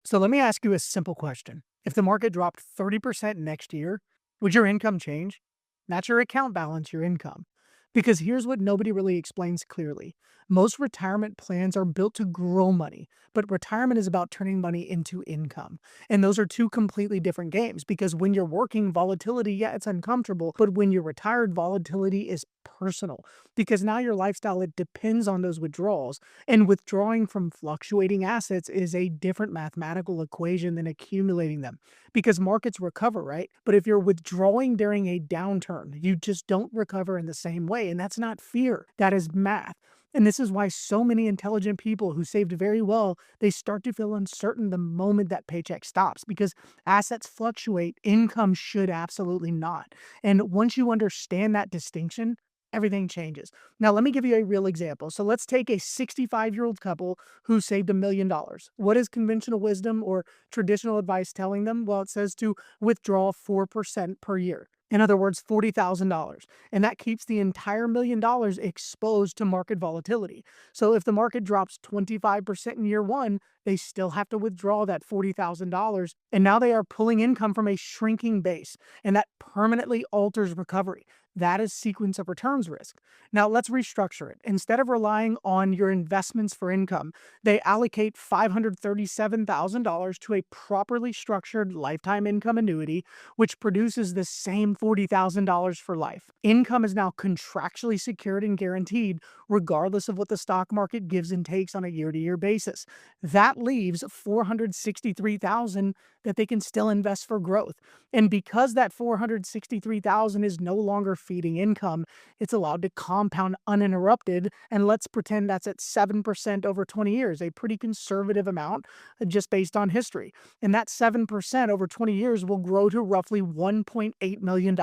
So let me ask you a simple question. If the market dropped 30% next year, would your income change? Not your account balance, your income. Because here's what nobody really explains clearly. Most retirement plans are built to grow money, but retirement is about turning money into income. And those are two completely different games because when you're working, volatility, yeah, it's uncomfortable, but when you're retired, volatility is personal because now your lifestyle, it depends on those withdrawals. And withdrawing from fluctuating assets is a different mathematical equation than accumulating them because markets recover, right? But if you're withdrawing during a downturn, you just don't recover in the same way. And that's not fear, that is math. And this is why so many intelligent people who saved very well, they start to feel uncertain the moment that paycheck stops because assets fluctuate, income should absolutely not. And once you understand that distinction, everything changes. Now, let me give you a real example. So let's take a 65-year-old couple who saved $1 million. What is conventional wisdom or traditional advice telling them? Well, it says to withdraw 4% per year. In other words, $40,000. And that keeps the entire $1 million exposed to market volatility. So if the market drops 25% in year one, they still have to withdraw that $40,000. And now they are pulling income from a shrinking base. And that permanently alters recovery. That is sequence of returns risk. Now let's restructure it. Instead of relying on your investments for income, they allocate $537,000 to a properly structured lifetime income annuity, which produces the same $40,000 for life. Income is now contractually secured and guaranteed, regardless of what the stock market gives and takes on a year-to-year basis. That leaves $463,000 that they can still invest for growth. And because that $463,000 is no longer feeding income, it's allowed to compound uninterrupted. And let's pretend that's at 7% over 20 years, a pretty conservative amount just based on history. And that 7% over 20 years will grow to roughly $1.8 million.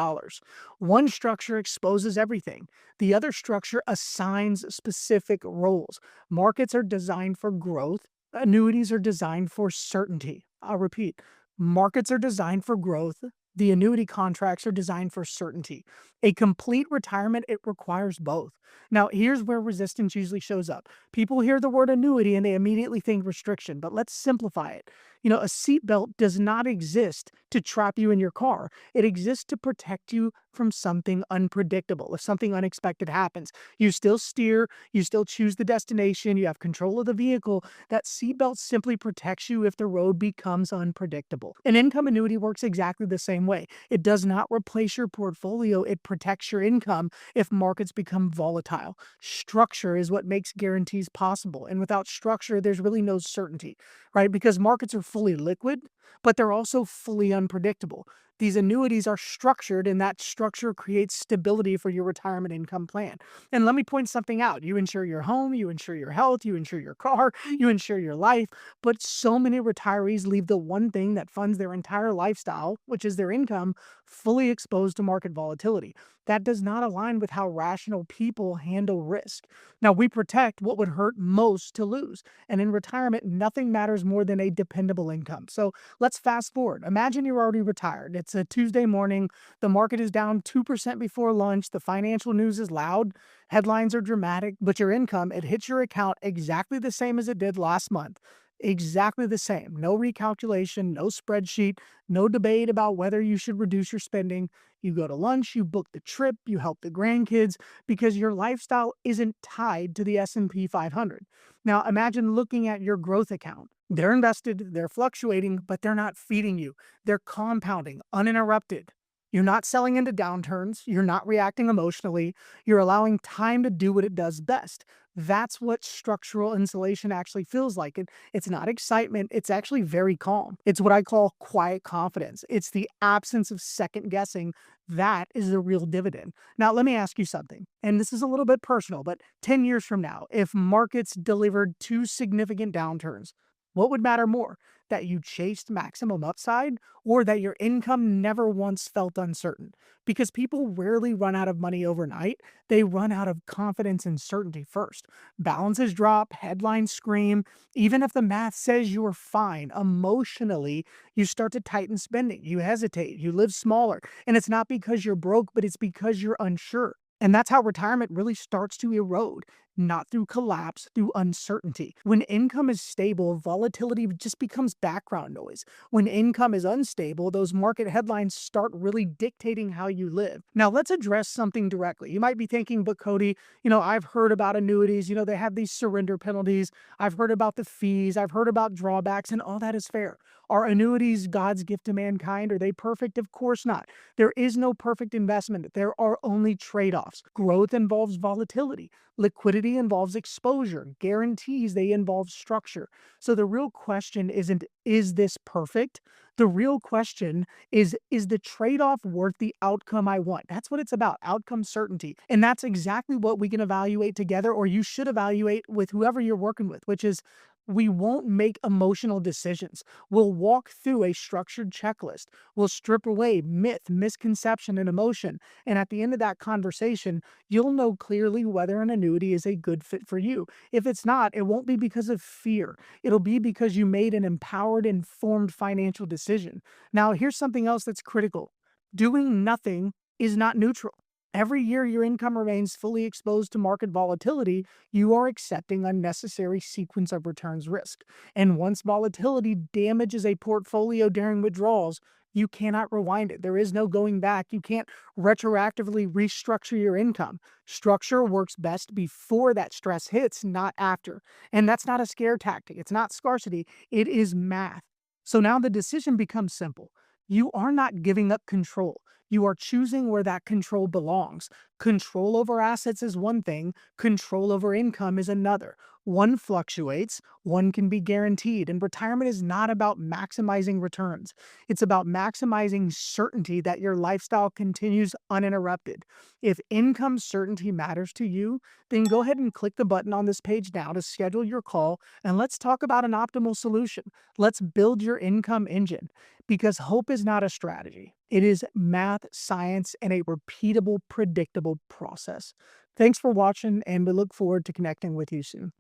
One structure exposes everything. The other structure assigns specific roles. Markets are designed for growth. Annuities are designed for certainty. I'll repeat. Markets are designed for growth. The annuity contracts are designed for certainty. A complete retirement, it requires both. Now, here's where resistance usually shows up. People hear the word annuity and they immediately think restriction, but let's simplify it. A seatbelt does not exist to trap you in your car. It exists to protect you from something unpredictable. If something unexpected happens, you still steer, you still choose the destination, you have control of the vehicle. That seatbelt simply protects you if the road becomes unpredictable. An income annuity works exactly the same way. It does not replace your portfolio, it protects your income if markets become volatile. Structure is what makes guarantees possible. And without structure, there's really no certainty, right? Because markets are fully liquid, but they're also fully unpredictable. These annuities are structured, and that structure creates stability for your retirement income plan. And let me point something out. You insure your home, you insure your health, you insure your car, you insure your life. But so many retirees leave the one thing that funds their entire lifestyle, which is their income, fully exposed to market volatility. That does not align with how rational people handle risk. Now, we protect what would hurt most to lose. And in retirement, nothing matters more than a dependable income. So let's fast forward. Imagine you're already retired. It's a Tuesday morning. The market is down 2% before lunch. The financial news is loud. Headlines are dramatic, but your income, it hits your account exactly the same as it did last month. Exactly the same. No recalculation, no spreadsheet, no debate about whether you should reduce your spending. You go to lunch, you book the trip, you help the grandkids because your lifestyle isn't tied to the S&P 500. Now, imagine looking at your growth account. They're invested, they're fluctuating, but they're not feeding you. They're compounding, uninterrupted. You're not selling into downturns. You're not reacting emotionally. You're allowing time to do what it does best. That's what structural insulation actually feels like. It's not excitement. It's actually very calm. It's what I call quiet confidence. It's the absence of second guessing. That is the real dividend. Now, let me ask you something, and this is a little bit personal, but 10 years from now, if markets delivered two significant downturns, what would matter more? That you chased maximum upside or that your income never once felt uncertain? Because people rarely run out of money overnight. They run out of confidence and certainty first. Balances drop, headlines scream. Even if the math says you are fine, emotionally, you start to tighten spending. You hesitate, you live smaller. And it's not because you're broke, but it's because you're unsure. And that's how retirement really starts to erode. not through collapse, through uncertainty. When income is stable, volatility just becomes background noise. When income is unstable, those market headlines start really dictating how you live. Now, let's address something directly. You might be thinking, but Cody, I've heard about annuities. They have these surrender penalties. I've heard about the fees. I've heard about drawbacks, and all that is fair. Are annuities God's gift to mankind? Are they perfect? Of course not. There is no perfect investment. There are only trade offs. Growth involves volatility, liquidity involves exposure, guarantees they involve structure. So the real question isn't, is this perfect? The real question is the trade off worth the outcome I want? That's what it's about, outcome certainty. And that's exactly what we can evaluate together, or you should evaluate with whoever you're working with, which is we won't make emotional decisions. We'll walk through a structured checklist. We'll strip away myth, misconception, and emotion. And at the end of that conversation, you'll know clearly whether an annuity is a good fit for you. If it's not, it won't be because of fear. It'll be because you made an empowered, informed financial decision. Now, here's something else that's critical. Doing nothing is not neutral. Every year your income remains fully exposed to market volatility, you are accepting unnecessary sequence of returns risk. And once volatility damages a portfolio during withdrawals, you cannot rewind it. There is no going back. You can't retroactively restructure your income. Structure works best before that stress hits, not after. And that's not a scare tactic. It's not scarcity. It is math. So now the decision becomes simple. You are not giving up control. You are choosing where that control belongs. Control over assets is one thing, control over income is another. One fluctuates, one can be guaranteed, and retirement is not about maximizing returns. It's about maximizing certainty that your lifestyle continues uninterrupted. If income certainty matters to you, then go ahead and click the button on this page now to schedule your call, and let's talk about an optimal solution. Let's build your income engine. Because hope is not a strategy. It is math, science, and a repeatable, predictable process. Thanks for watching, and we look forward to connecting with you soon.